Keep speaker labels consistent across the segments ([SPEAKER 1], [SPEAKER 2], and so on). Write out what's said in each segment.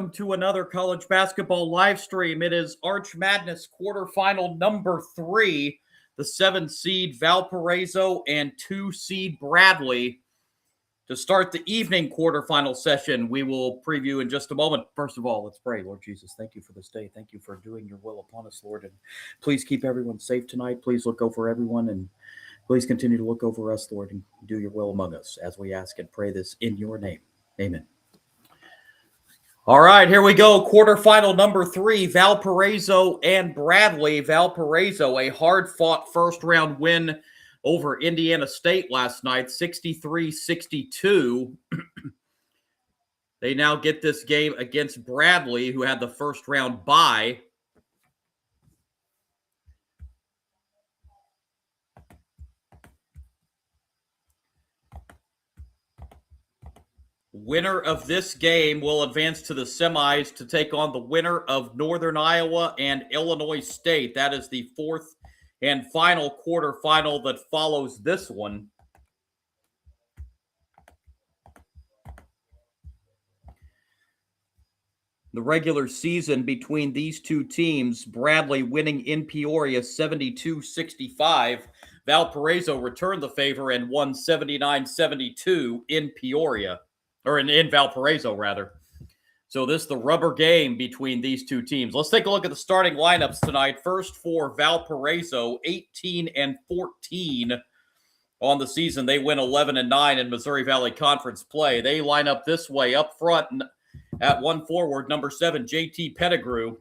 [SPEAKER 1] welcome to another college basketball live stream. It is Arch Madness quarterfinal number 3. The 7-seed Valparaiso and 2-seed Bradley. To start the evening quarterfinal session, we will preview in just a moment. First of all, let's pray. Lord Jesus, thank you for this day. Thank you for doing your will upon us, Lord. And please keep everyone safe tonight. Please look over everyone, and please continue to look over us, Lord, and do your will among us as we ask and pray this in your name. Amen. All right, here we go. Quarterfinal number 3, Valparaiso and Bradley. Valparaiso, a hard-fought first-round win over Indiana State last night, 63-62. They now get this game against Bradley, who had the first-round bye. Winner of this game will advance to the semis to take on the winner of Northern Iowa and Illinois State. That is the fourth and final quarterfinal that follows this one. The regular season between these two teams, Bradley winning in Peoria 72-65. Valparaiso returned the favor and won 79-72 in Peoria. Or in Valparaiso, rather. So this is the rubber game between these two teams. Let's take a look at the starting lineups tonight. First for Valparaiso, 18-14 on the season. They win 11-9 in Missouri Valley Conference play. They line up this way. Up front at one forward, number 7, JT Pettigrew.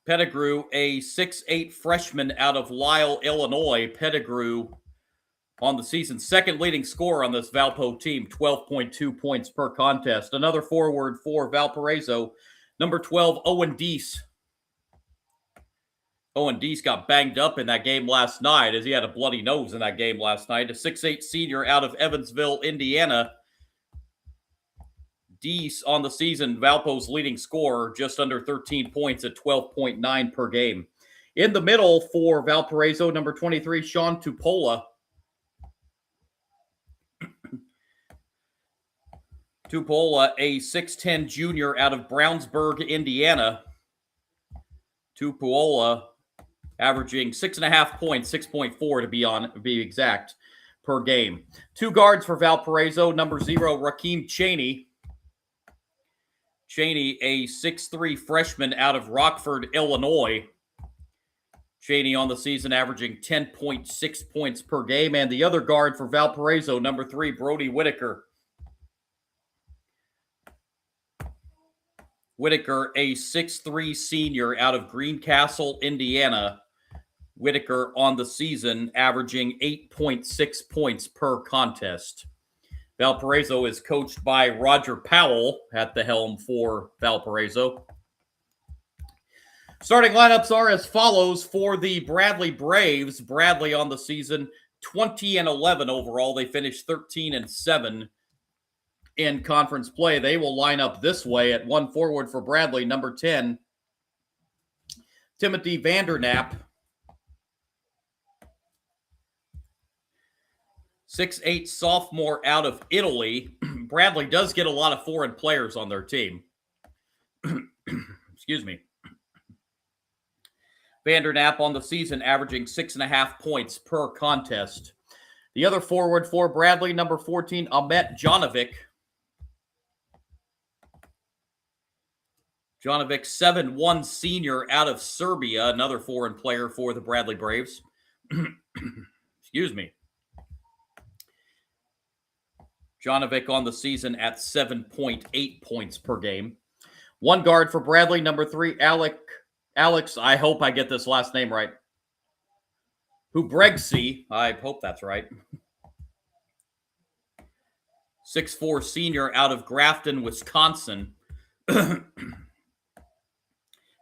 [SPEAKER 1] Pettigrew, a 6'8 freshman out of Lisle, Illinois. Pettigrew on the season's second leading scorer on this Valpo team, 12.2 points per contest. Another forward for Valparaiso, number 12, Owen Deese. Owen Deese got banged up in that game last night as he had a bloody nose in that game last night. A 6'8 senior out of Evansville, Indiana. Deese on the season, Valpo's leading scorer, just under 13 points at 12.9 per game. In the middle for Valparaiso, number 23, Sean Tupola. Tupola, a 6'10 junior out of Brownsburg, Indiana. Tupola averaging 6.5 points, 6.4 to be exact, per game. Two guards for Valparaiso, number 0, Rakeem Cheney. Cheney, a 6'3 freshman out of Rockford, Illinois. Cheney on the season averaging 10.6 points per game. And the other guard for Valparaiso, number 3, Brody Whitaker. Whitaker, a 6'3 senior out of Greencastle, Indiana. Whitaker on the season averaging 8.6 points per contest. Valparaiso is coached by Roger Powell at the helm for Valparaiso. Starting lineups are as follows for the Bradley Braves. Bradley on the season 20-11 overall. They finished 13-7 in conference play. They will line up this way at one forward for Bradley, number 10, Timothy Vandernap. 6'8 sophomore out of Italy. Bradley does get a lot of foreign players on their team. Excuse me. Vandernap on the season averaging 6.5 points per contest. The other forward for Bradley, number 14, Ahmet Janovic. Janovic, 7'1 senior out of Serbia, another foreign player for the Bradley Braves. Excuse me. Janovic on the season at 7.8 points per game. One guard for Bradley, number 3, Alex, I hope I get this last name right. Hubregsy, I hope that's right. 6'4 senior out of Grafton, Wisconsin.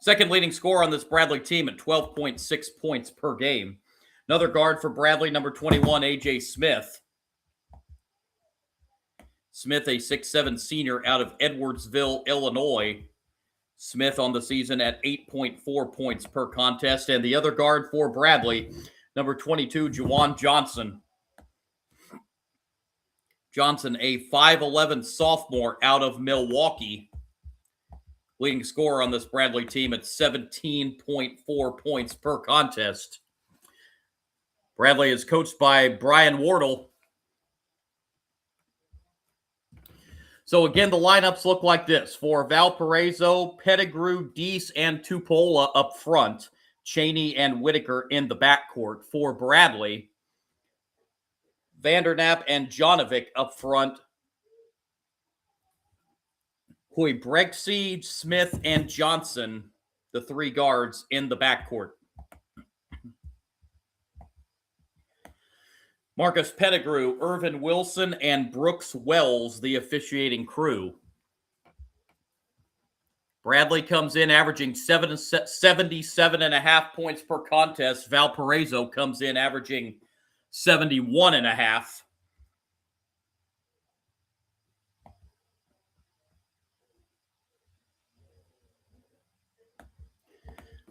[SPEAKER 1] Second leading scorer on this Bradley team at 12.6 points per game. Another guard for Bradley, number 21, AJ Smith. Smith, a 6'7 senior out of Edwardsville, Illinois. Smith on the season at 8.4 points per contest. And the other guard for Bradley, number 22, Juwan Johnson. Johnson, a 5'11 sophomore out of Milwaukee. Leading scorer on this Bradley team at 17.4 points per contest. Bradley is coached by Brian Wardle. So again, the lineups look like this. For Valparaiso, Pettigrew, Deese, and Tupola up front. Cheney and Whitaker in the backcourt. For Bradley, Vandernap and Jonovic up front. Brexy, Smith, and Johnson, the three guards in the backcourt. Marcus Pettigrew, Irvin Wilson, and Brooks Wells, the officiating crew. Bradley comes in averaging 77.5 points per contest. Valparaiso comes in averaging 71.5.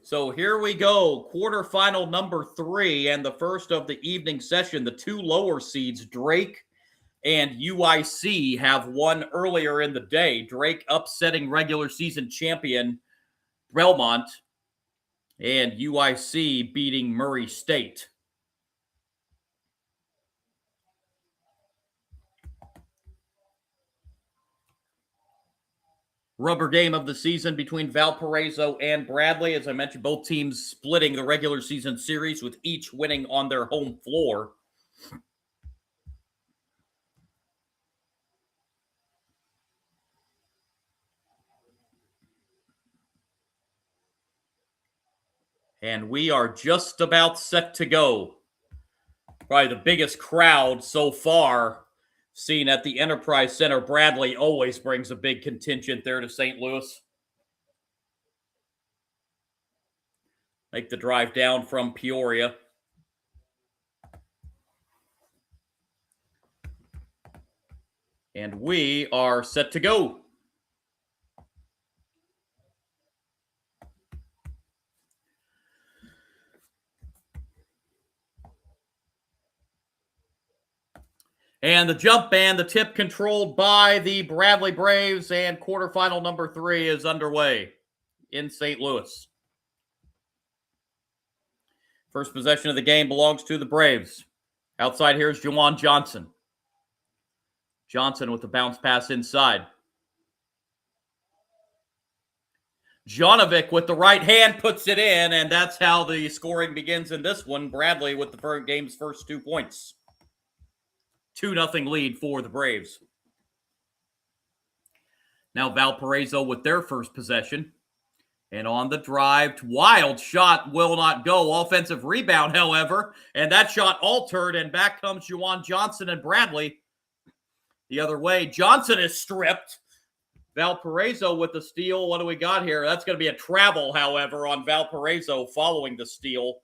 [SPEAKER 1] So here we go, quarterfinal number 3, and the first of the evening session. The two lower seeds, Drake and UIC, have won earlier in the day. Drake upsetting regular season champion Belmont, and UIC beating Murray State. Rubber game of the season between Valparaiso and Bradley. As I mentioned, both teams splitting the regular season series with each winning on their home floor. And we are just about set to go. Probably the biggest crowd so far seen at the Enterprise Center. Bradley always brings a big contingent there to St. Louis. Make the drive down from Peoria. And we are set to go. And the jump and the tip controlled by the Bradley Braves, and quarterfinal number 3 is underway in St. Louis. First possession of the game belongs to the Braves. Outside here is Juwan Johnson. Johnson with the bounce pass inside. Jonovic with the right hand puts it in, and that's how the scoring begins in this one. Bradley with the game's first 2 points. 2-0 lead for the Braves. Now Valparaiso with their first possession. And on the drive, wild shot will not go. Offensive rebound, however, and that shot altered, and back comes Juwan Johnson and Bradley. The other way, Johnson is stripped. Valparaiso with the steal. What do we got here? That's going to be a travel, however, on Valparaiso following the steal.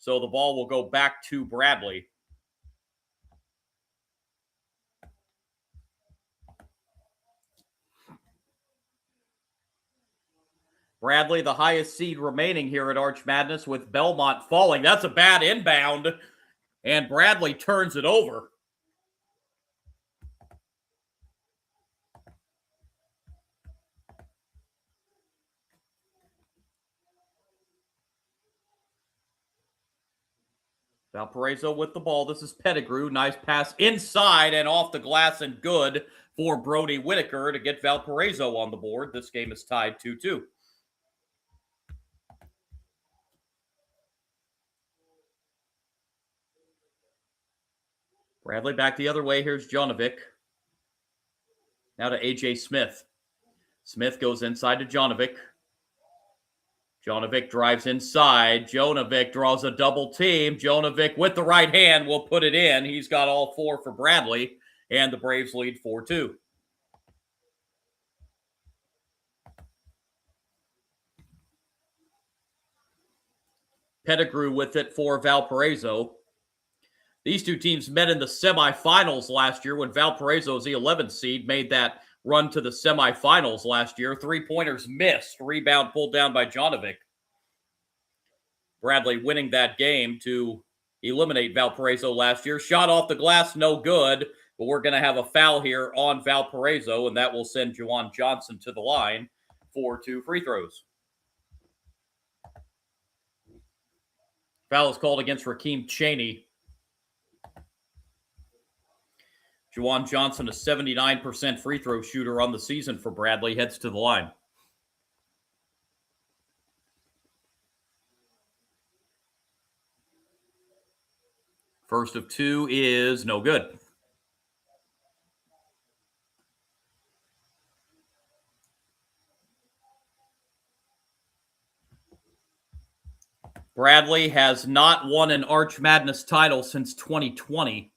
[SPEAKER 1] So the ball will go back to Bradley. Bradley, the highest seed remaining here at Arch Madness, with Belmont falling. That's a bad inbound, and Bradley turns it over. Valparaiso with the ball. This is Pettigrew. Nice pass inside and off the glass, and good for Brody Whitaker to get Valparaiso on the board. This game is tied 2-2. Bradley back the other way. Here's Jonovic. Now to A.J. Smith. Smith goes inside to Jonovic. Jonovic drives inside. Jonovic draws a double team. Jonovic with the right hand will put it in. He's got all 4 for Bradley, and the Braves lead 4-2. Pettigrew with it for Valparaiso. These two teams met in the semifinals last year when Valparaiso was the 11th seed, made that run to the semifinals last year. 3-pointers missed. Rebound pulled down by Jonovic. Bradley winning that game to eliminate Valparaiso last year. Shot off the glass, no good. But we're going to have a foul here on Valparaiso, and that will send Juwan Johnson to the line for 2 free throws. Foul is called against Rakeem Chaney. Juwan Johnson, a 79% free throw shooter on the season for Bradley, heads to the line. First of 2 is no good. Bradley has not won an Arch Madness title since 2020.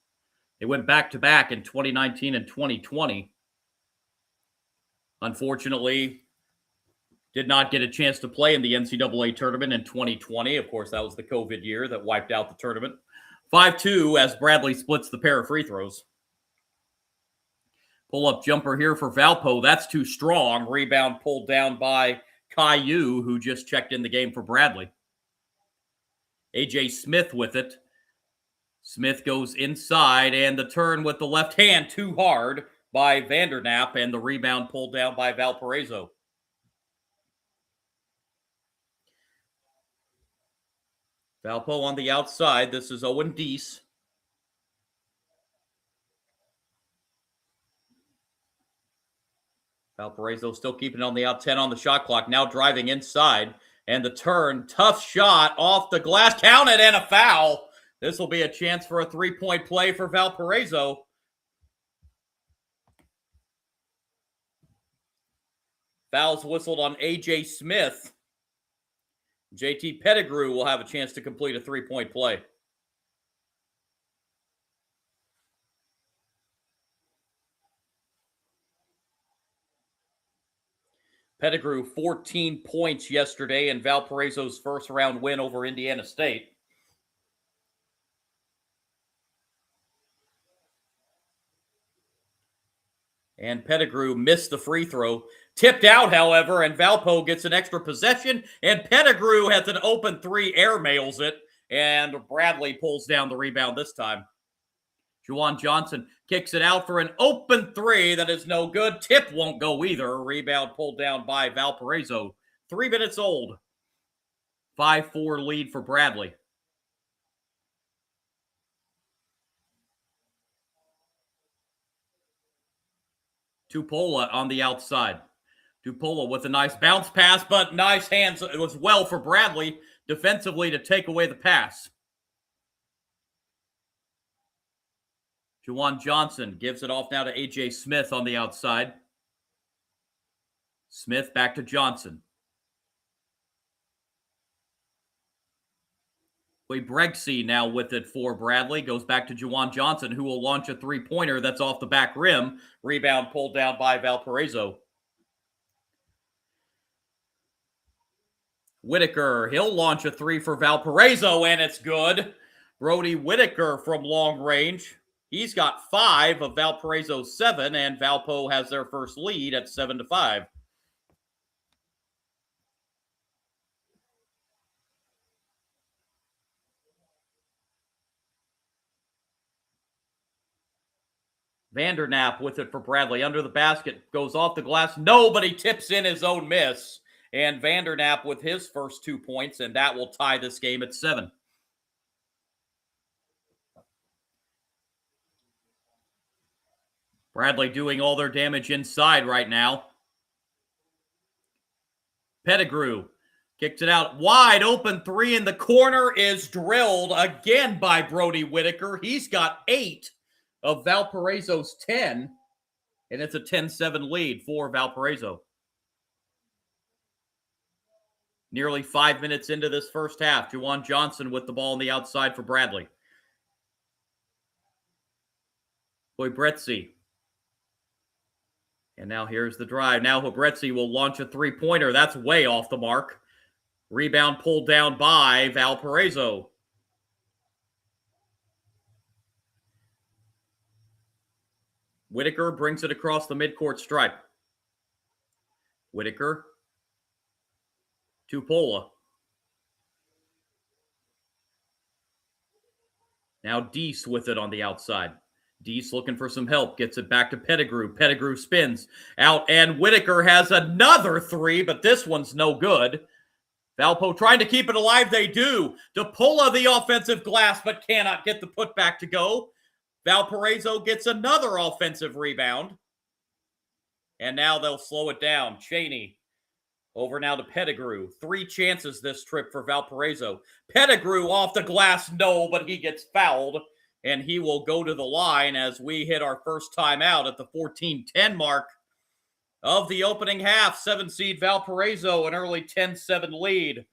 [SPEAKER 1] They went back-to-back in 2019 and 2020. Unfortunately, did not get a chance to play in the NCAA tournament in 2020. Of course, that was the COVID year that wiped out the tournament. 5-2 as Bradley splits the pair of free throws. Pull-up jumper here for Valpo. That's too strong. Rebound pulled down by Caillou, who just checked in the game for Bradley. A.J. Smith with it. Smith goes inside, and the turn with the left hand too hard by Vanderknapp, and the rebound pulled down by Valparaiso. Valpo on the outside. This is Owen Deese. Valparaiso still keeping it on the out 10 on the shot clock. Now driving inside. And the turn, tough shot off the glass. Counted and a foul. This will be a chance for a 3-point play for Valparaiso. Foul's whistled on A.J. Smith. JT Pettigrew will have a chance to complete a 3-point play. Pettigrew, 14 points yesterday in Valparaiso's first-round win over Indiana State. And Pettigrew missed the free throw. Tipped out, however, and Valpo gets an extra possession, and Pettigrew has an open 3, airmails it, and Bradley pulls down the rebound this time. Juwan Johnson kicks it out for an open 3 that is no good. Tip won't go either. Rebound pulled down by Valparaiso. 3 minutes old. 5-4 lead for Bradley. Tupola on the outside. Tupola with a nice bounce pass, but nice hands. It was well for Bradley defensively to take away the pass. Juwan Johnson gives it off now to A.J. Smith on the outside. Smith back to Johnson. Brexy now with it for Bradley. Goes back to Juwan Johnson, who will launch a 3-pointer that's off the back rim. Rebound pulled down by Valparaiso. Whitaker, he'll launch a 3 for Valparaiso, and it's good. Brody Whitaker from long range. He's got 5 of Valparaiso's 7, and Valpo has their first lead at 7-5. Vanderknapp with it for Bradley. Under the basket, goes off the glass. Nobody tips in his own miss. And Vanderknapp with his first 2 points, and that will tie this game at 7. Bradley doing all their damage inside right now. Pettigrew kicks it out. Wide open 3 in the corner is drilled again by Brody Whitaker. He's got 8 of Valparaiso's 10, and it's a 10-7 lead for Valparaiso. Nearly 5 minutes into this first half. Juwan Johnson with the ball on the outside for Bradley. Bretsy. And now here's the drive. Now Bretsy will launch a 3-pointer. That's way off the mark. Rebound pulled down by Valparaiso. Whitaker brings it across the midcourt stripe. Whitaker. Tupola. Now Deese with it on the outside. Deese looking for some help, gets it back to Pettigrew. Pettigrew spins out, and Whitaker has another three, but this one's no good. Valpo trying to keep it alive. They do. DePola the offensive glass, but cannot get the putback to go. Valparaiso gets another offensive rebound. And now they'll slow it down. Cheney over now to Pettigrew. 3 chances this trip for Valparaiso. Pettigrew off the glass, no, but he gets fouled. And he will go to the line as we hit our first timeout at the 14-10 mark of the opening half. 7 seed Valparaiso, an early 10-7 lead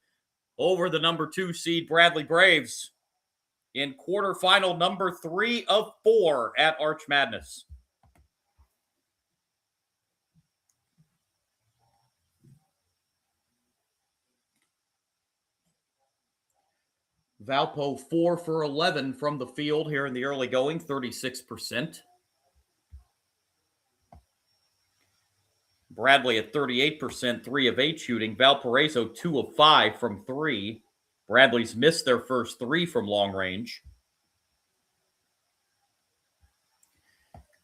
[SPEAKER 1] over the number 2 seed Bradley Braves in quarterfinal number 3 of 4 at Arch Madness. Valpo 4 for 11 from the field here in the early going, 36%. Bradley at 38%, 3 of 8 shooting. Valparaiso 2 of 5 from 3. Bradley's missed their first 3 from long range.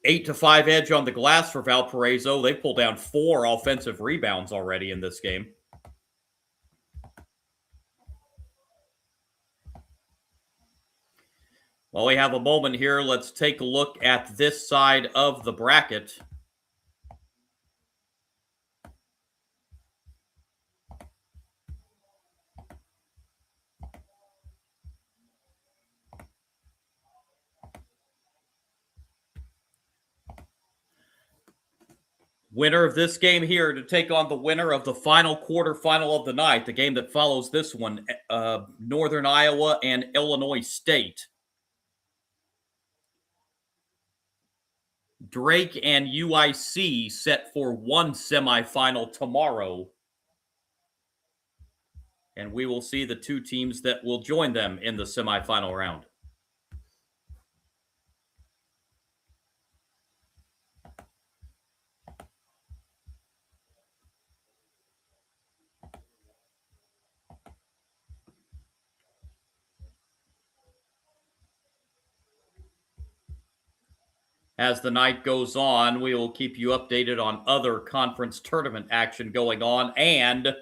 [SPEAKER 1] 8-5 edge on the glass for Valparaiso. They pulled down 4 offensive rebounds already in this game. While we have a moment here, let's take a look at this side of the bracket. Winner of this game here to take on the winner of the final quarterfinal of the night, the game that follows this one, Northern Iowa and Illinois State. Drake and UIC set for one semifinal tomorrow. And we will see the 2 teams that will join them in the semifinal round. As the night goes on, we will keep you updated on other conference tournament action going on. And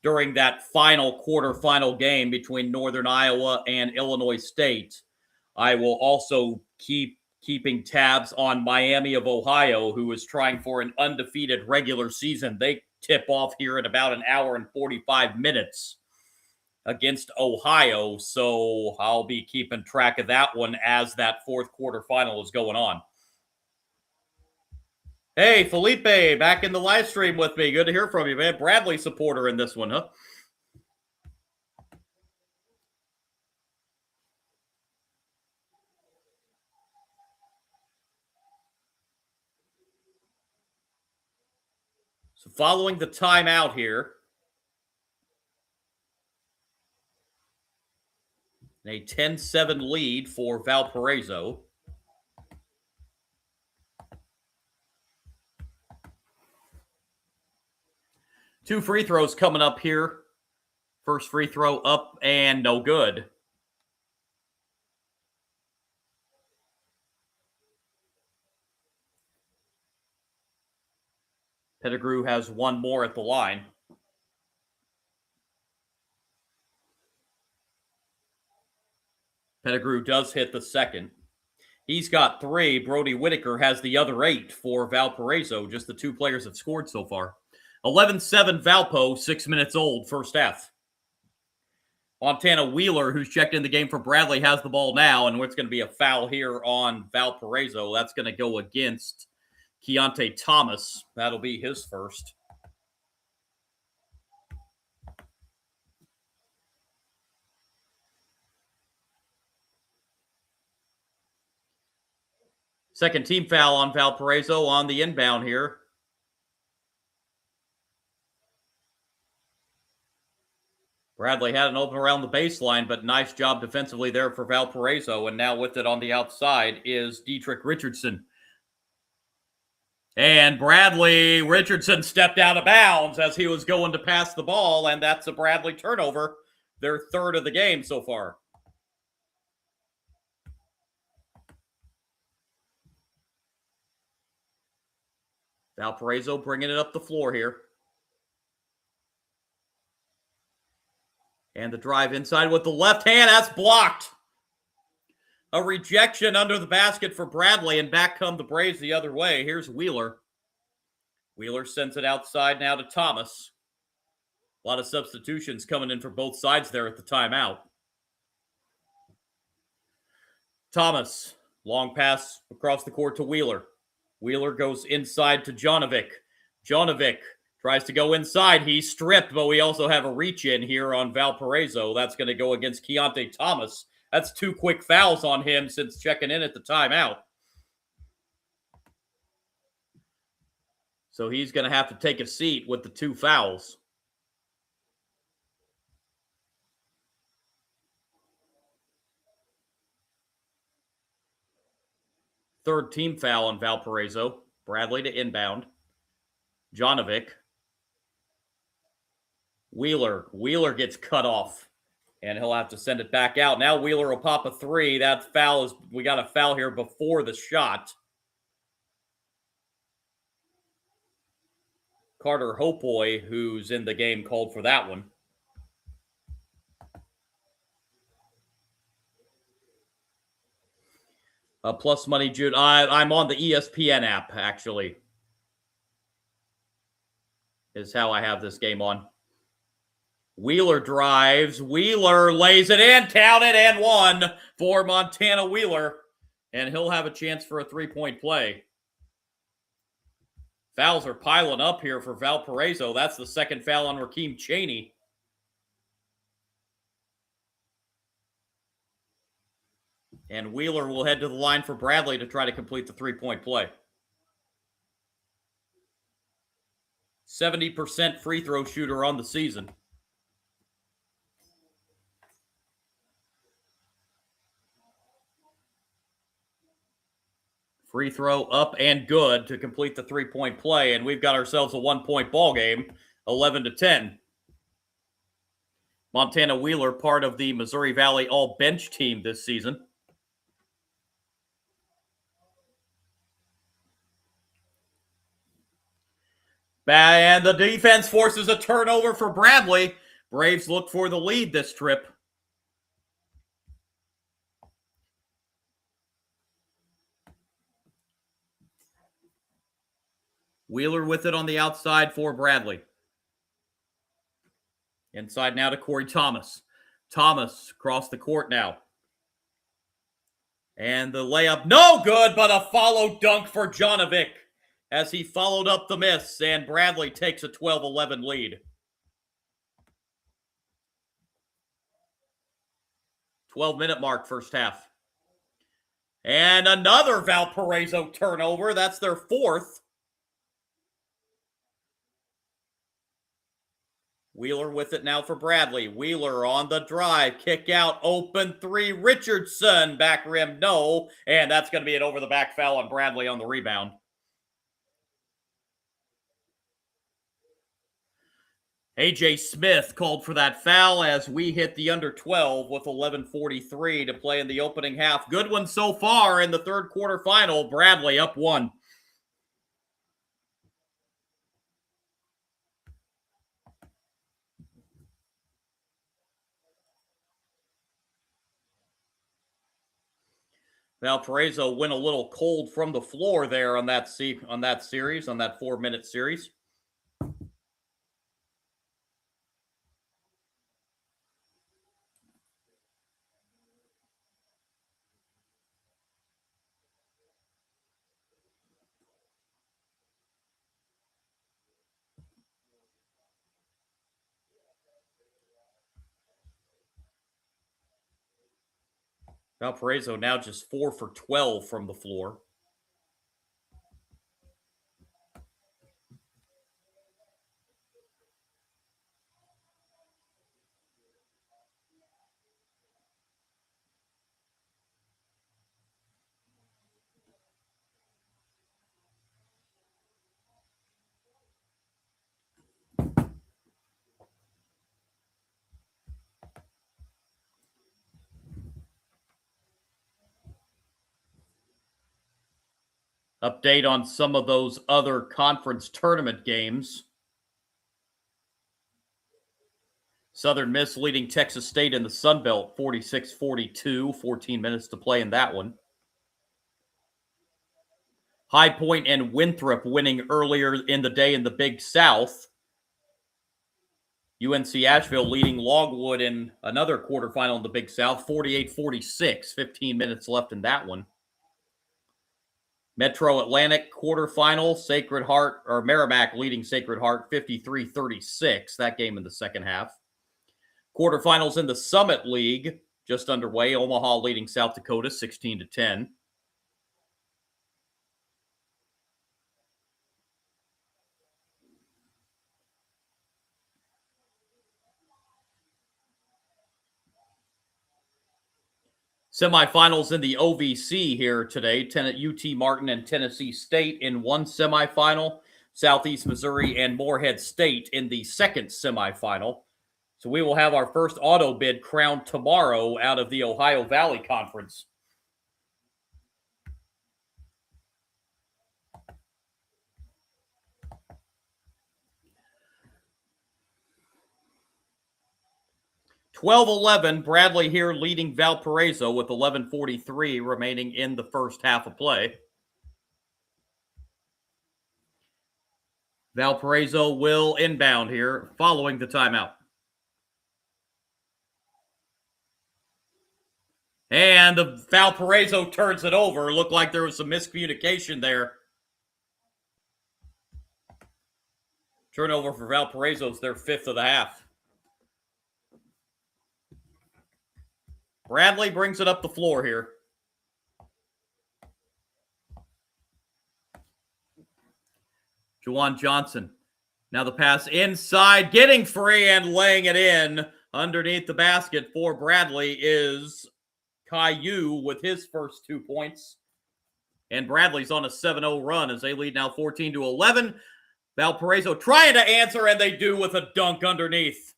[SPEAKER 1] during that final quarterfinal game between Northern Iowa and Illinois State, I will also keeping tabs on Miami of Ohio, who is trying for an undefeated regular season. They tip off here in about an hour and 45 minutes against Ohio. So I'll be keeping track of that one as that 4th quarterfinal is going on. Hey, Felipe, back in the live stream with me. Good to hear from you, man. Bradley supporter in this one, huh? So following the timeout here, a 10-7 lead for Valparaiso. Two free throws coming up here. First free throw up and no good. Pettigrew has one more at the line. Pettigrew does hit the second. He's got 3. Brody Whitaker has the other 8 for Valparaiso. Just the 2 players that scored so far. 11-7 Valpo, 6 minutes old, first half. Montana Wheeler, who's checked in the game for Bradley, has the ball now, and it's going to be a foul here on Valparaiso. That's going to go against Keontae Thomas. That'll be his first. Second team foul on Valparaiso on the inbound here. Bradley had an open around the baseline, but nice job defensively there for Valparaiso. And now with it on the outside is Dietrich Richardson. And Bradley Richardson stepped out of bounds as he was going to pass the ball, and that's a Bradley turnover, their 3rd of the game so far. Valparaiso bringing it up the floor here. And the drive inside with the left hand. That's blocked. A rejection under the basket for Bradley, and back come the Braves the other way. Here's Wheeler. Wheeler sends it outside now to Thomas. A lot of substitutions coming in for both sides there at the timeout. Thomas, long pass across the court to Wheeler. Wheeler goes inside to Jonovic. Jonovic tries to go inside. He's stripped, but we also have a reach in here on Valparaiso. That's going to go against Keontae Thomas. That's 2 quick fouls on him since checking in at the timeout. So he's going to have to take a seat with the 2 fouls. Third team foul on Valparaiso. Bradley to inbound. Jonovic. Wheeler gets cut off, and he'll have to send it back out. Now Wheeler will pop a 3. That foul is, we got a foul here before the shot. Carter Hopoy, who's in the game, called for that one. Plus money, Jude. I'm on the ESPN app, actually. Is how I have this game on. Wheeler drives. Wheeler lays it in. Count it, and 1 for Montana Wheeler. And he'll have a chance for a 3-point play. Fouls are piling up here for Valparaiso. That's the second foul on Rakeem Chaney. And Wheeler will head to the line for Bradley to try to complete the 3-point play. 70% free throw shooter on the season. Free throw up and good to complete the 3-point play, and we've got ourselves a 1-point ball game, 11-10. Montana Wheeler, part of the Missouri Valley all-bench team this season. And the defense forces a turnover for Bradley. Braves look for the lead this trip. Wheeler with it on the outside for Bradley. Inside now to Corey Thomas. Thomas across the court now. And the layup, no good, but a follow dunk for Jonovic as he followed up the miss, and Bradley takes a 12-11 lead. 12-minute mark, first half. And another Valparaiso turnover. That's their 4th. Wheeler with it now for Bradley. Wheeler on the drive. Kick out, open 3. Richardson, back rim, no. And that's going to be an over-the-back foul on Bradley on the rebound. A.J. Smith called for that foul as we hit the under 12 with 11:43 to play in the opening half. Good one so far in the third quarter final. Bradley up 1. Valparaiso went a little cold from the floor there on that series, on that 4-minute series. Valparaiso now just 4 for 12 from the floor. Update on some of those other conference tournament games. Southern Miss leading Texas State in the Sun Belt 46-42, 14 minutes to play in that one. High Point and Winthrop winning earlier in the day in the Big South. UNC Asheville leading Longwood in another quarterfinal in the Big South, 48-46, 15 minutes left in that one. Metro Atlantic quarterfinal, Sacred Heart, or Merrimack leading Sacred Heart, 53-36, that game in the second half. Quarterfinals in the Summit League, just underway, Omaha leading South Dakota, 16-10. Semifinals in the OVC here today. UT Martin and Tennessee State in one semifinal. Southeast Missouri and Morehead State in the second semifinal. So we will have our first auto bid crowned tomorrow out of the Ohio Valley Conference. (12-11), Bradley here leading Valparaiso with 11:43 remaining in the first half of play. Valparaiso will inbound here following the timeout. And the Valparaiso turns it over. Looked like there was some miscommunication there. Turnover for Valparaiso is their fifth of the half. Bradley brings it up the floor here. Juwan Johnson. Now the pass inside, getting free and laying it in underneath the basket for Bradley is Caillou with his first 2 points. And Bradley's on a 7-0 run as they lead now 14-11. Valparaiso trying to answer, and they do with a dunk underneath.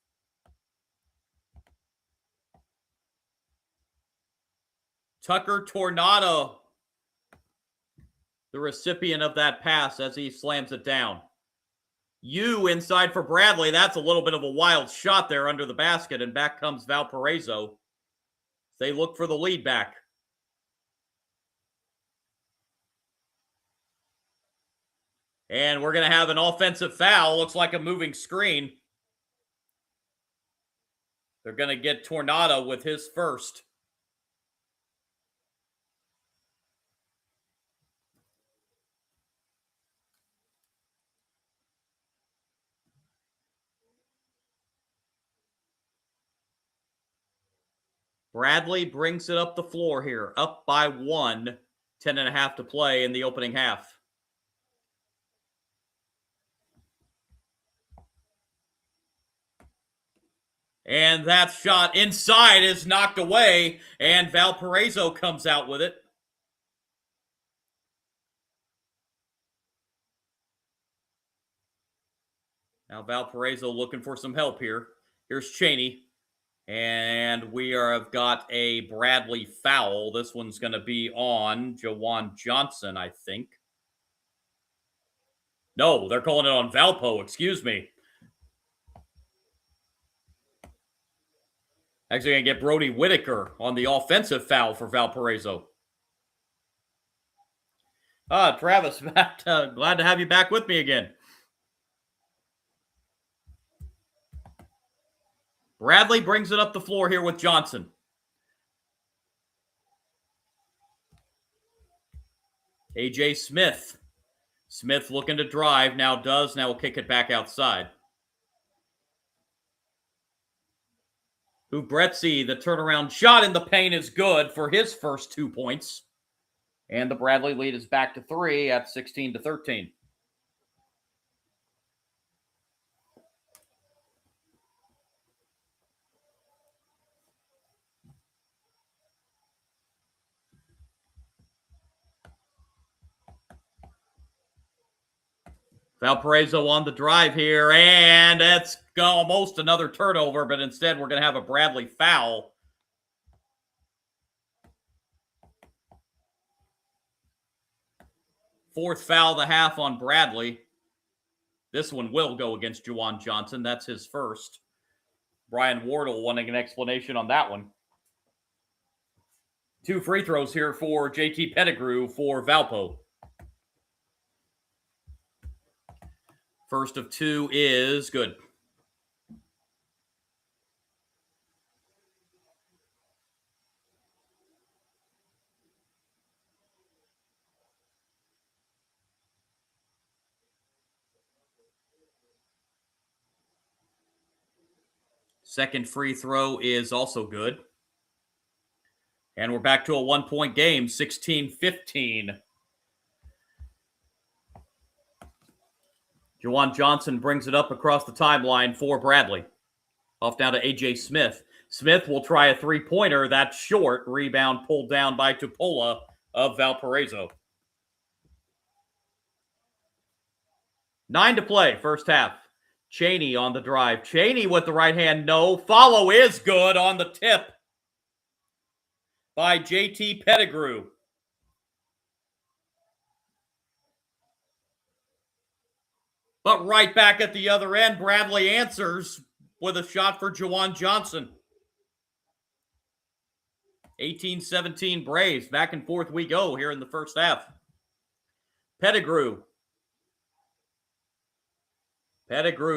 [SPEAKER 1] Tucker Tornado, the recipient of that pass as he slams it down. Inside for Bradley. That's a little bit of a wild shot there under the basket, and back comes Valparaiso. They look for the lead back. And we're going to have an offensive foul. Looks like a moving screen. They're going to get Tornado with his first. Bradley brings it up the floor here, up by 1, 10.5 to play in the opening half. And that shot inside is knocked away, and Valparaiso comes out with it. Now Valparaiso looking for some help here. Here's Cheney. And we have got a Bradley foul. This one's going to be on Juwan Johnson, I think. No, they're calling it on Valpo. Excuse me. Actually, going to get Brody Whitaker on the offensive foul for Valparaiso. Travis, glad to have you back with me again. Bradley brings it up the floor here with Johnson. A.J. Smith. Smith looking to drive. Now will kick it back outside. Ubretzi, the turnaround shot in the paint is good for his first 2 points. And the Bradley lead is back to 3 at 16-13. Valparaiso on the drive here, and it's almost another turnover, but instead we're going to have a Bradley foul. Fourth foul of the half on Bradley. This one will go against Juwan Johnson. That's his first. Brian Wardle wanting an explanation on that one. 2 free throws here for JT Pettigrew for Valpo. First of 2 is good. Second free throw is also good. And we're back to a 1-point game, 16-15. Juwan Johnson brings it up across the timeline for Bradley. Off down to A.J. Smith. Smith will try a three-pointer. That's short. Rebound pulled down by Tupola of Valparaiso. 9 to play, first half. Cheney on the drive. Cheney with the right hand, no. Follow is good on the tip by JT Pettigrew. But right back at the other end, Bradley answers with a shot for Juwan Johnson. 18-17 Braves. Back and forth we go here in the first half. Pettigrew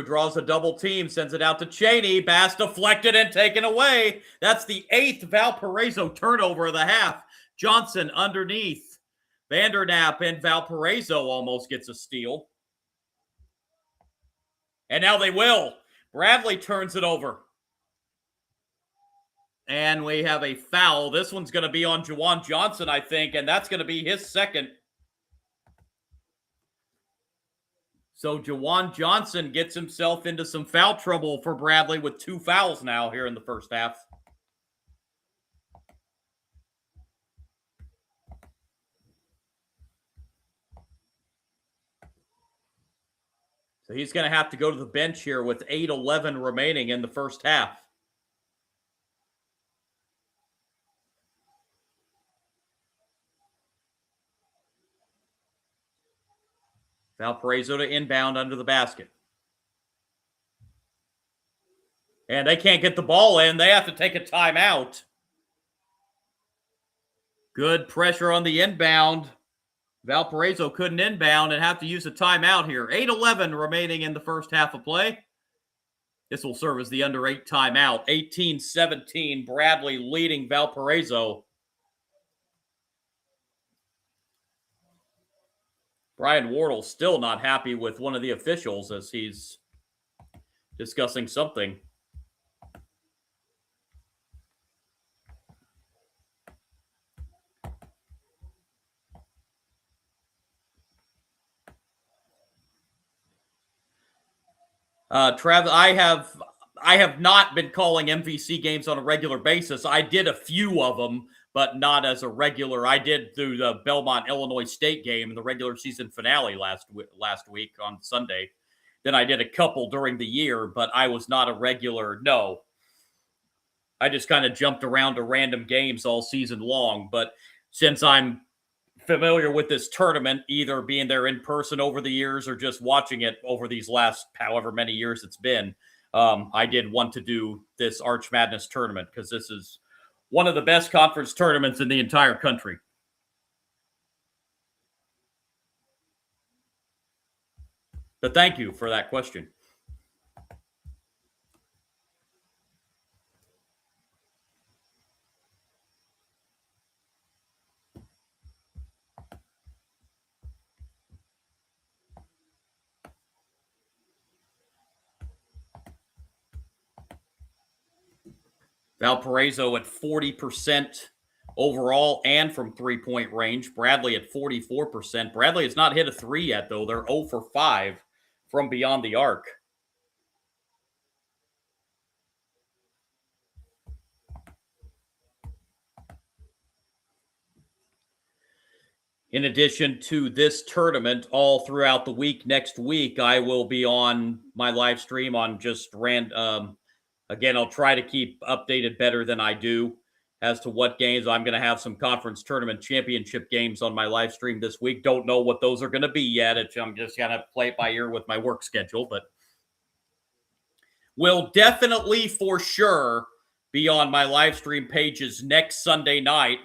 [SPEAKER 1] draws a double team, sends it out to Cheney. Bass deflected and taken away. That's the 8th Valparaiso turnover of the half. Johnson underneath. Vandernap and Valparaiso almost gets a steal. And now they will. Bradley turns it over. And we have a foul. This one's going to be on Juwan Johnson, I think, and that's going to be his second. So Juwan Johnson gets himself into some foul trouble for Bradley with 2 fouls now here in the first half. So he's going to have to go to the bench here with 8:11 remaining in the first half. Valparaiso to inbound under the basket. And they can't get the ball in. They have to take a timeout. Good pressure on the inbound. Valparaiso couldn't inbound and have to use a timeout here. 8:11 remaining in the first half of play. This will serve as the under 8 timeout. 18-17, Bradley leading Valparaiso. Brian Wardle still not happy with one of the officials as he's discussing something. Trav, I have not been calling MVC games on a regular basis. I did a few of them, but not as a regular. I did through the Belmont Illinois State game in the regular season finale last week on Sunday. Then I did a couple during the year, but I was not a regular. No, I just kind of jumped around to random games all season long. But since I'm familiar with this tournament, either being there in person over the years or just watching it over these last however many years it's been, I did want to do this Arch Madness tournament because this is one of the best conference tournaments in the entire country. But thank you for that question. Valparaiso at 40% overall and from three-point range. Bradley at 44%. Bradley has not hit a 3 yet, though. They're 0 for 5 from beyond the arc. In addition to this tournament, all throughout the week, next week, I will be on my live stream on just again, I'll try to keep updated better than I do. as to what games. I'm going to have some conference tournament championship games on my live stream this week. Don't know what those are going to be yet. I'm just going to play it by ear with my work schedule, but will definitely for sure be on my live stream pages next Sunday night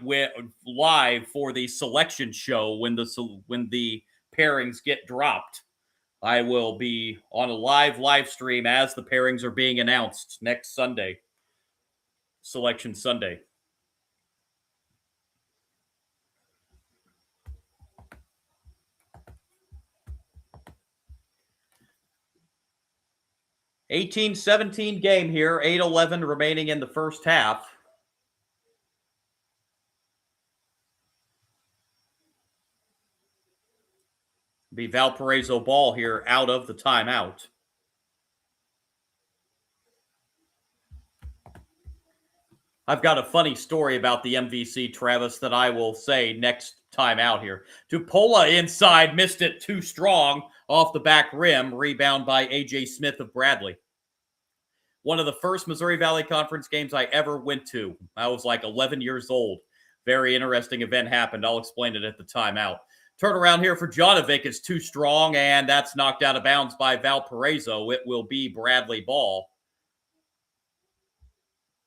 [SPEAKER 1] live for the selection show when the pairings get dropped. I will be on a live stream as the pairings are being announced next Sunday, Selection Sunday. (18-17) game here, 8:11 remaining in the first half. Be Valparaiso ball here out of the timeout. I've got a funny story about the MVC, Travis, that I will say next time out here. Tupola inside, missed it too strong off the back rim. Rebound by A.J. Smith of Bradley. One of the first Missouri Valley Conference games I ever went to. I was like 11 years old. Very interesting event happened. I'll explain it at the timeout. Turnaround here for Jonovic is too strong, and that's knocked out of bounds by Valparaiso. It will be Bradley ball.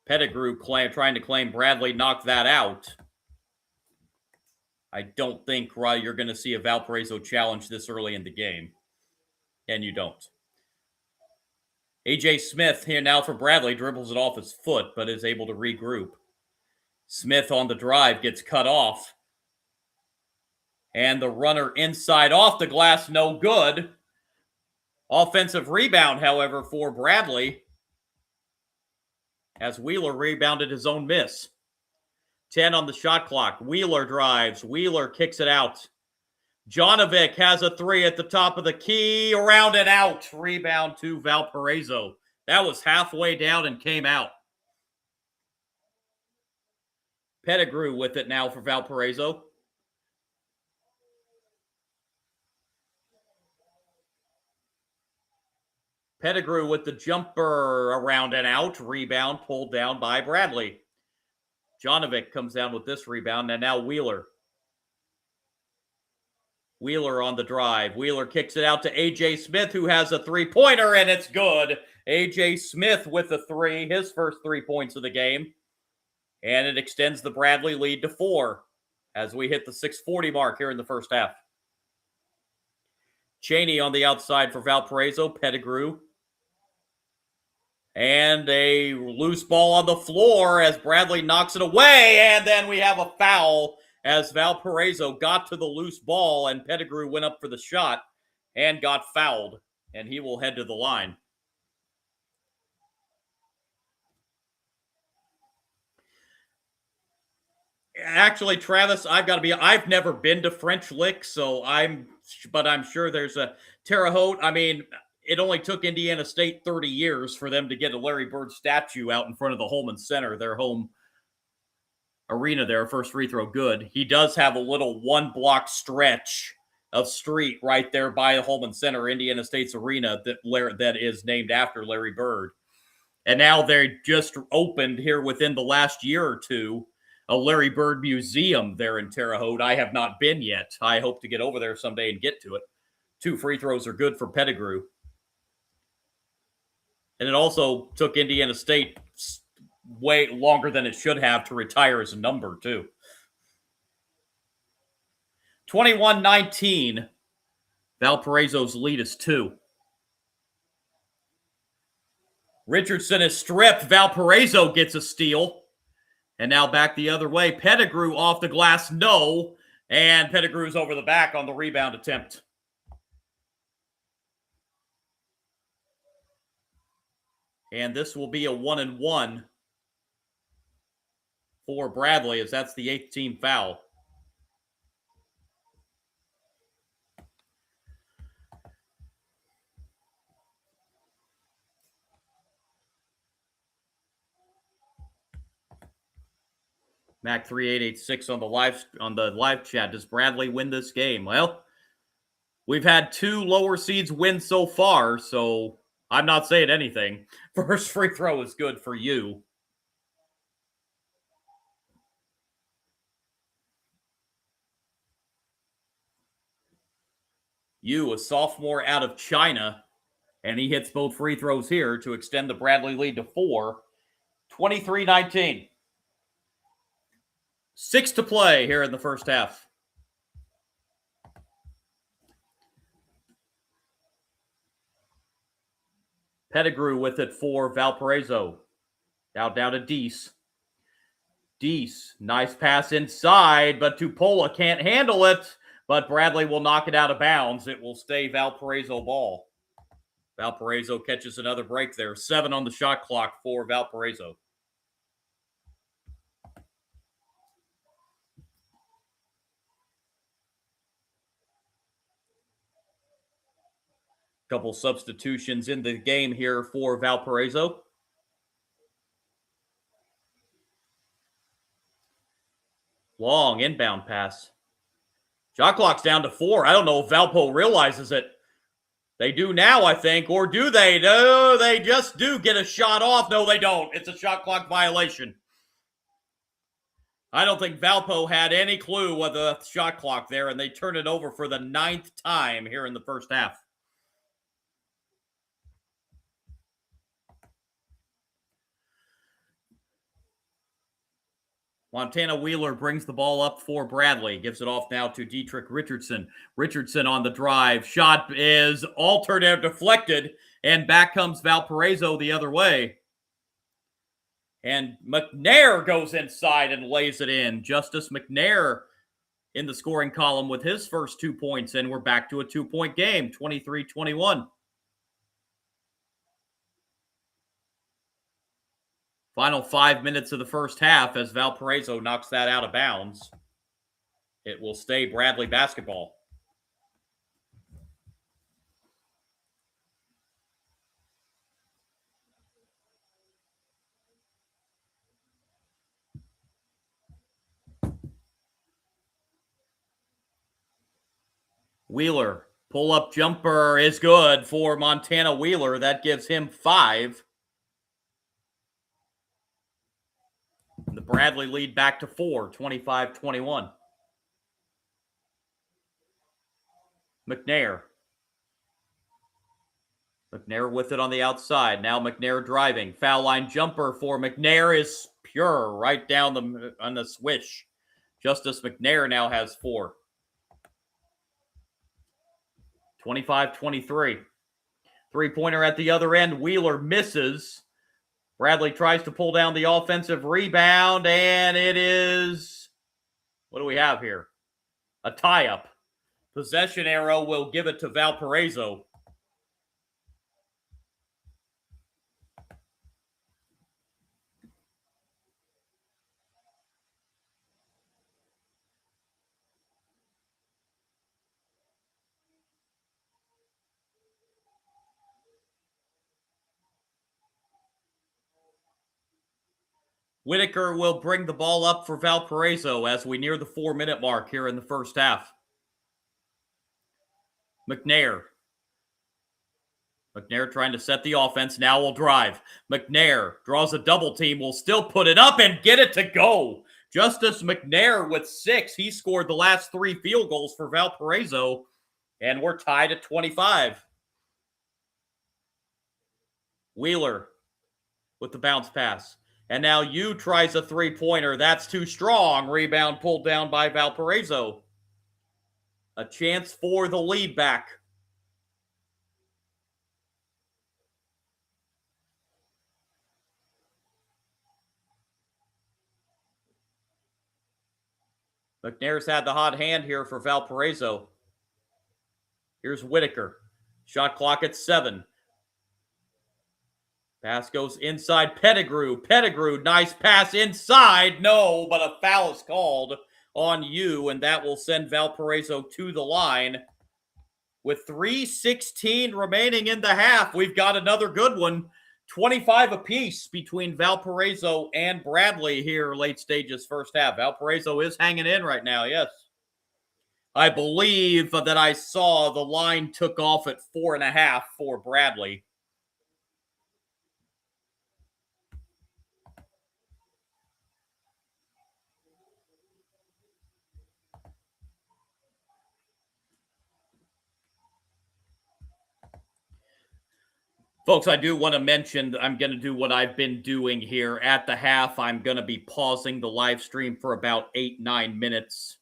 [SPEAKER 1] Pettigrew trying to claim Bradley knocked that out. I don't think you're going to see a Valparaiso challenge this early in the game. And you don't. A.J. Smith here now for Bradley. Dribbles it off his foot, but is able to regroup. Smith on the drive gets cut off. And the runner inside off the glass, no good. Offensive rebound, however, for Bradley, as Wheeler rebounded his own miss. 10 on the shot clock. Wheeler drives. Wheeler kicks it out. Jonovic has a three at the top of the key. Around and out. Rebound to Valparaiso. That was halfway down and came out. Pettigrew with it now for Valparaiso. Pettigrew with the jumper around and out. Rebound pulled down by Bradley. Jonovic comes down with this rebound, and now Wheeler. Wheeler on the drive. Wheeler kicks it out to A.J. Smith, who has a three-pointer, and it's good. A.J. Smith with a three, his first 3 points of the game. And it extends the Bradley lead to 4 as we hit the 6:40 mark here in the first half. Cheney on the outside for Valparaiso. Pettigrew. And a loose ball on the floor as Bradley knocks it away. And then we have a foul as Valparaiso got to the loose ball and Pettigrew went up for the shot and got fouled. And he will head to the line. Actually, Travis, I've never been to French Lick, but I'm sure there's a Terre Haute. I mean, it only took Indiana State 30 years for them to get a Larry Bird statue out in front of the Holman Center, their home arena there. First free throw, good. He does have a little one-block stretch of street right there by the Holman Center, Indiana State's arena, that is named after Larry Bird. And now they just opened here within the last year or two a Larry Bird museum there in Terre Haute. I have not been yet. I hope to get over there someday and get to it. 2 free throws are good for Pettigrew. And it also took Indiana State way longer than it should have to retire his number, too. 21-19. Valparaiso's lead is 2. Richardson is stripped. Valparaiso gets a steal. And now back the other way. Pettigrew off the glass, no. And Pettigrew's over the back on the rebound attempt. And this will be a 1-and-1 for Bradley, as that's the 8th team foul. Mac 3886 on the live chat. Does Bradley win this game? Well, we've had 2 lower seeds win so far, so I'm not saying anything. First free throw is good for you. Yu, a sophomore out of China, and he hits both free throws here to extend the Bradley lead to 4. 23-19. 6 to play here in the first half. Pettigrew with it for Valparaiso. Now down to Deese. Deese, nice pass inside, but Tupola can't handle it. But Bradley will knock it out of bounds. It will stay Valparaiso ball. Valparaiso catches another break there. 7 on the shot clock for Valparaiso. Couple substitutions in the game here for Valparaiso. Long inbound pass. Shot clock's down to 4. I don't know if Valpo realizes it. They do now, I think, or do they? No, they just do get a shot off. No, they don't. It's a shot clock violation. I don't think Valpo had any clue what the shot clock there, and they turn it over for the 9th time here in the first half. Montana Wheeler brings the ball up for Bradley. Gives it off now to Dietrich Richardson. Richardson on the drive. Shot is altered and deflected. And back comes Valparaiso the other way. And McNair goes inside and lays it in. Justice McNair in the scoring column with his first 2 points. And we're back to a 2-point game, 23-21. Final 5 minutes of the first half as Valparaiso knocks that out of bounds. It will stay Bradley basketball. Wheeler, pull-up jumper is good for Montana Wheeler. That gives him 5. The Bradley lead back to 4, 25-21. McNair. McNair with it on the outside. Now McNair driving. Foul line jumper for McNair is pure right down on the swish. Justice McNair now has 4. 25-23. Three-pointer at the other end. Wheeler misses. Bradley tries to pull down the offensive rebound, and it is, what do we have here? A tie-up. Possession arrow will give it to Valparaiso. Whitaker will bring the ball up for Valparaiso as we near the 4-minute mark here in the first half. McNair. McNair trying to set the offense. Now will drive. McNair draws a double team. Will still put it up and get it to go. Justice McNair with 6. He scored the last 3 field goals for Valparaiso. And we're tied at 25. Wheeler with the bounce pass. And now Yu tries a 3-pointer. That's too strong. Rebound pulled down by Valparaiso. A chance for the lead back. McNair's had the hot hand here for Valparaiso. Here's Whitaker. Shot clock at 7. Pass goes inside. Pettigrew. Pettigrew, nice pass inside. No, but a foul is called on Yu, and that will send Valparaiso to the line. With 3:16 remaining in the half, we've got another good one. 25 apiece between Valparaiso and Bradley here late stages first half. Valparaiso is hanging in right now, yes. I believe that I saw the line took off at 4.5 for Bradley. Folks, I do want to mention I'm going to do what I've been doing here. At the half, I'm going to be pausing the live stream for about 8-9 minutes.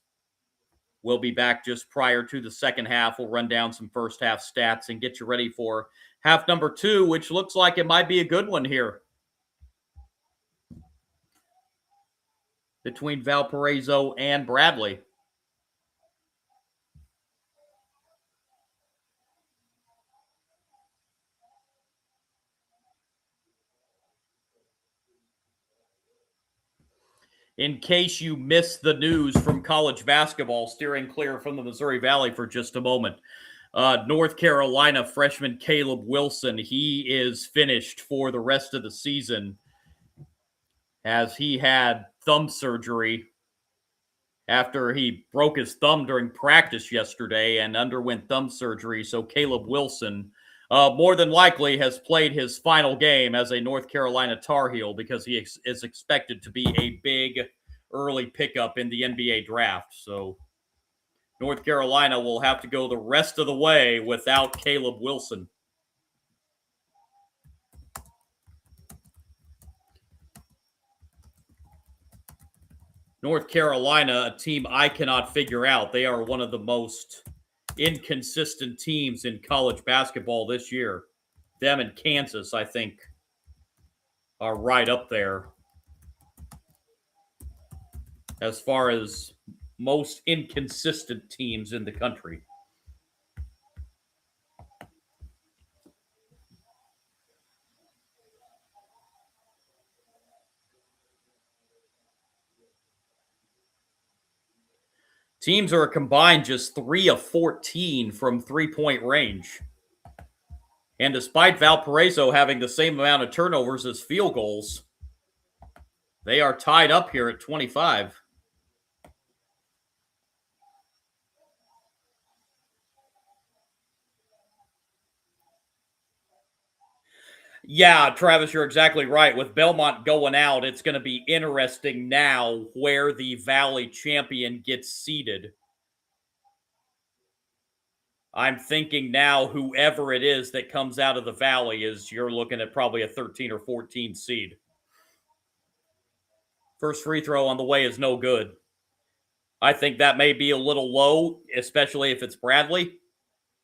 [SPEAKER 1] We'll be back just prior to the second half. We'll run down some first half stats and get you ready for half number 2, which looks like it might be a good one here between Valparaiso and Bradley. In case you missed the news from college basketball, steering clear from the Missouri Valley for just a moment. North Carolina freshman Caleb Wilson, he is finished for the rest of the season as he had thumb surgery after he broke his thumb during practice yesterday and underwent thumb surgery. So Caleb Wilson more than likely has played his final game as a North Carolina Tar Heel because he is expected to be a big early pickup in the NBA draft. So North Carolina will have to go the rest of the way without Caleb Wilson. North Carolina, a team I cannot figure out. They are one of the most inconsistent teams in college basketball this year. Them and Kansas, I think, are right up there as far as most inconsistent teams in the country. Teams are combined just 3 of 14 from three-point range. And despite Valparaiso having the same amount of turnovers as field goals, they are tied up here at 25. Yeah, Travis, you're exactly right. With Belmont going out, it's going to be interesting now where the Valley champion gets seeded. I'm thinking now whoever it is that comes out of the Valley is you're looking at probably a 13 or 14 seed. First free throw on the way is no good. I think that may be a little low, especially if it's Bradley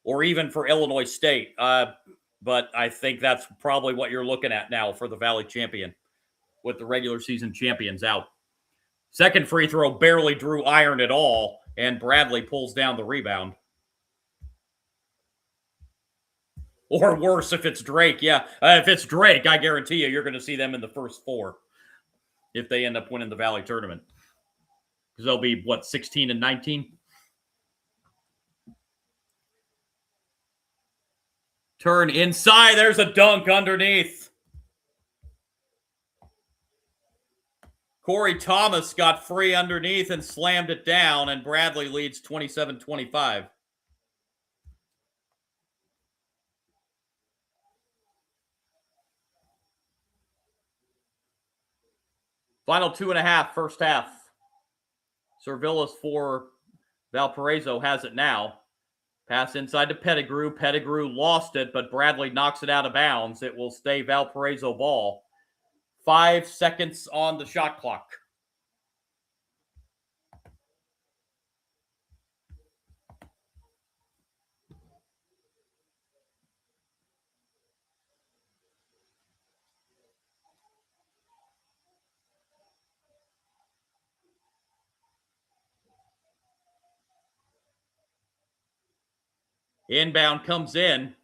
[SPEAKER 1] or even for Illinois State. But I think that's probably what you're looking at now for the Valley champion with the regular season champions out. Second free throw barely drew iron at all, and Bradley pulls down the rebound. Or worse, if it's Drake. Yeah, if it's Drake, I guarantee you're going to see them in the first 4 if they end up winning the Valley tournament. Because they'll be, 16 and 19? Turn inside. There's a dunk underneath. Corey Thomas got free underneath and slammed it down, and Bradley leads 27-25. Final 2.5, first half. Servilis for Valparaiso has it now. Pass inside to Pettigrew. Pettigrew lost it, but Bradley knocks it out of bounds. It will stay Valparaiso ball. 5 seconds on the shot clock. Inbound comes in,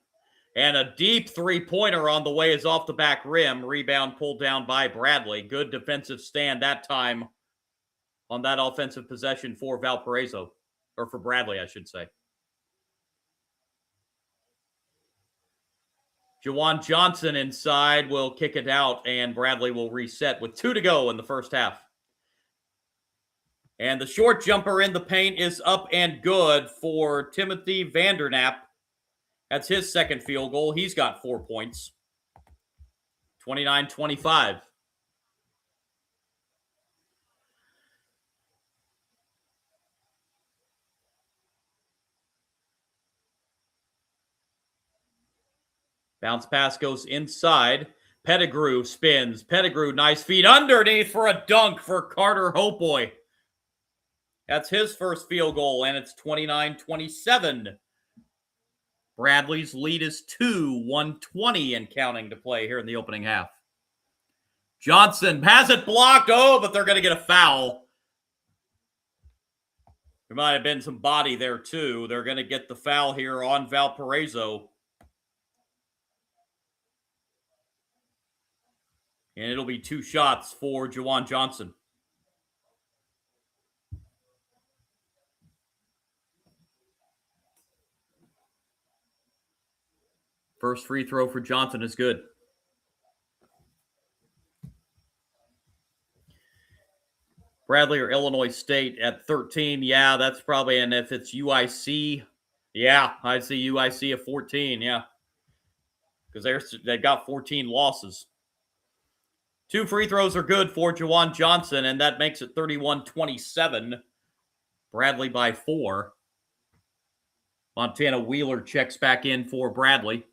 [SPEAKER 1] and a deep three-pointer on the way is off the back rim. Rebound pulled down by Bradley. Good defensive stand that time on that offensive possession for Valparaiso, or for Bradley, I should say. Jawan Johnson inside will kick it out, and Bradley will reset with 2 to go in the first half. And the short jumper in the paint is up and good for Timothy Vandernap. That's his second field goal. He's got 4 points. 29-25. Bounce pass goes inside. Pettigrew spins. Pettigrew, nice feed underneath for a dunk for Carter Hopeboy. That's his first field goal, and it's 29-27. Bradley's lead is 2, 1:20 and counting to play here in the opening half. Johnson has it blocked. Oh, but they're going to get a foul. There might have been some body there, too. They're going to get the foul here on Valparaiso. And it'll be 2 shots for Juwan Johnson. First free throw for Johnson is good. Bradley or Illinois State at 13. Yeah, that's probably, and if it's UIC, yeah, I'd see UIC at 14, yeah. Because they've got 14 losses. 2 free throws are good for Juwan Johnson, and that makes it 31-27. Bradley by 4. Montana Wheeler checks back in for Bradley.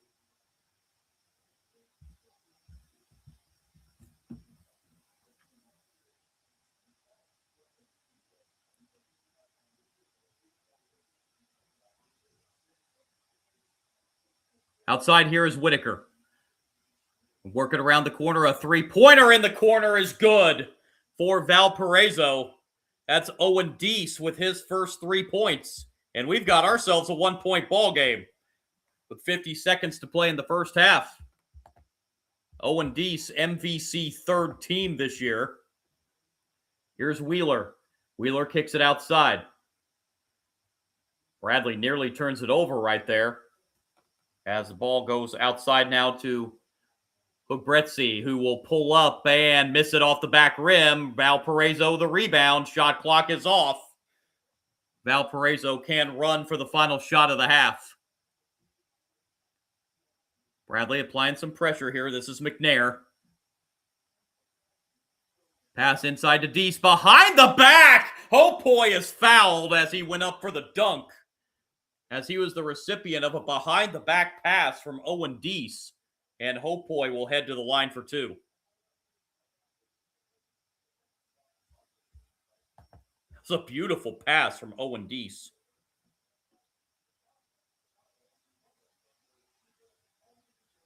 [SPEAKER 1] Outside here is Whitaker. Working around the corner, a three-pointer in the corner is good for Valparaiso. That's Owen Deese with his first 3 points. And we've got ourselves a 1-point ball game with 50 seconds to play in the first half. Owen Deese, MVC third team this year. Here's Wheeler. Wheeler kicks it outside. Bradley nearly turns it over right there as the ball goes outside now to Hugretzi, who will pull up and miss it off the back rim. Valparaiso the rebound. Shot clock is off. Valparaiso can run for the final shot of the half. Bradley applying some pressure here. This is McNair. Pass inside to Deese. Behind the back! Hopeboy is fouled as he went up for the dunk, as he was the recipient of a behind-the-back pass from Owen Deese. And Hopeboy will head to the line for 2. It's a beautiful pass from Owen Deese.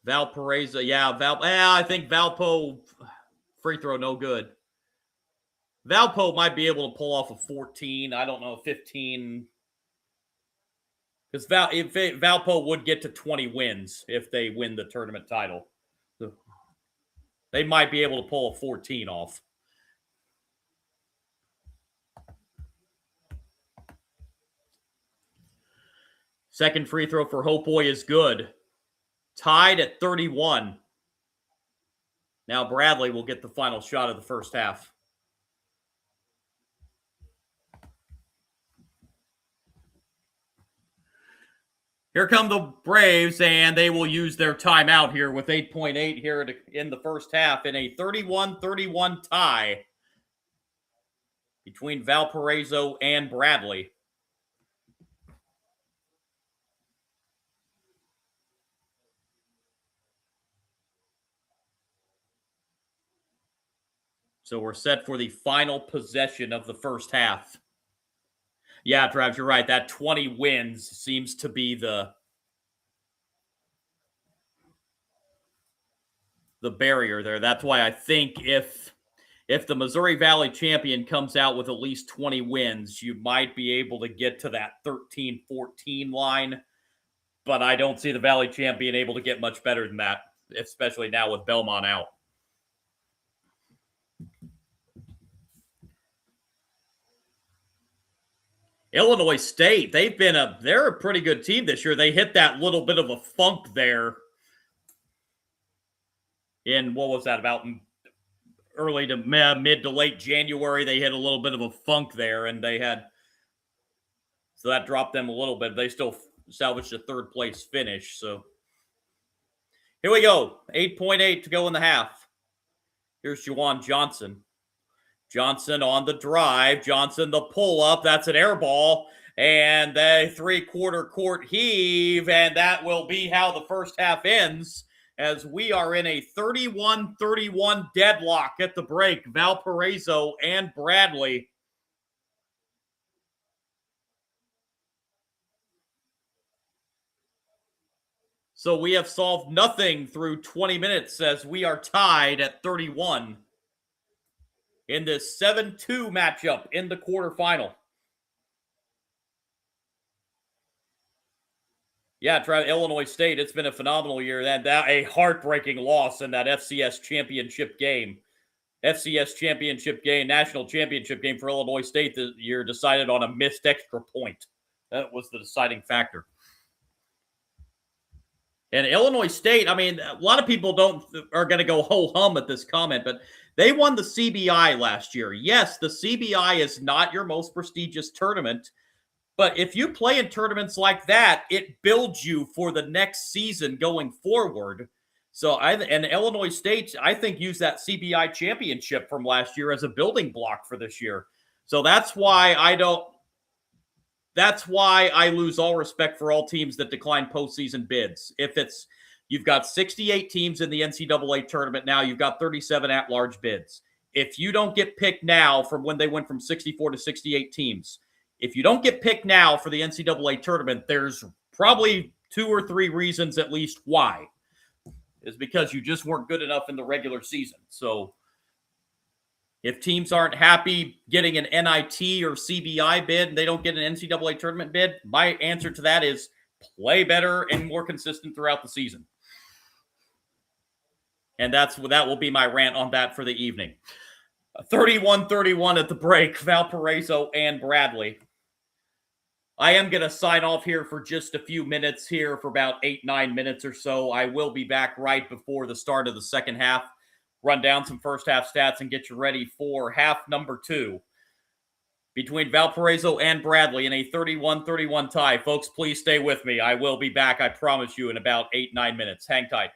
[SPEAKER 1] Valparaiso, I think Valpo free throw no good. Valpo might be able to pull off a 14. I don't know, 15. Because Valpo would get to 20 wins if they win the tournament title. So they might be able to pull a 14 off. Second free throw for Hopeboy is good. Tied at 31. Now Bradley will get the final shot of the first half. Here come the Braves, and they will use their timeout here with 8.8 here in the first half in a 31-31 tie between Valparaiso and Bradley. So we're set for the final possession of the first half. Yeah, Travis, you're right. That 20 wins seems to be the barrier there. That's why I think if the Missouri Valley champion comes out with at least 20 wins, you might be able to get to that 13-14 line. But I don't see the Valley champion able to get much better than that, especially now with Belmont out. Illinois State, they're a pretty good team this year. They hit that little bit of a funk there in, what was that, about early to mid to late January. They hit a little bit of a funk there, and so that dropped them a little bit. They still salvaged a third place finish. So here we go. 8.8 to go in the half. Here's Juwan Johnson. Johnson on the drive. Johnson the pull-up. That's an air ball. And a three-quarter court heave. And that will be how the first half ends. as we are in a 31-31 deadlock at the break. Valparaiso and Bradley. So we have solved nothing through 20 minutes as we are tied at 31 in this 7-2 matchup in the quarterfinal. Yeah, try Illinois State. It's been a phenomenal year. That a heartbreaking loss in that FCS championship game. FCS championship game, national championship game for Illinois State this year decided on a missed extra point. That was the deciding factor. And Illinois State, I mean, a lot of people are going to go ho-hum at this comment, but they won the CBI last year. Yes, the CBI is not your most prestigious tournament, but if you play in tournaments like that, it builds you for the next season going forward. So, and Illinois State, I think, used that CBI championship from last year as a building block for this year. So that's why I lose all respect for all teams that decline postseason bids. If you've got 68 teams in the NCAA tournament now, you've got 37 at-large bids. If you don't get picked now from when they went from 64 to 68 teams, if you don't get picked now for the NCAA tournament, there's probably 2 or 3 reasons at least why. Is because you just weren't good enough in the regular season. So if teams aren't happy getting an NIT or CBI bid and they don't get an NCAA tournament bid, my answer to that is play better and more consistent throughout the season. And that will be my rant on that for the evening. 31-31 at the break, Valparaiso and Bradley. I am going to sign off here for just a few minutes here for about 8-9 minutes or so. I will be back right before the start of the second half. Run down some first half stats and get you ready for half number 2 between Valparaiso and Bradley in a 31-31 tie. Folks, please stay with me. I will be back, I promise you, in about 8-9 minutes. Hang tight.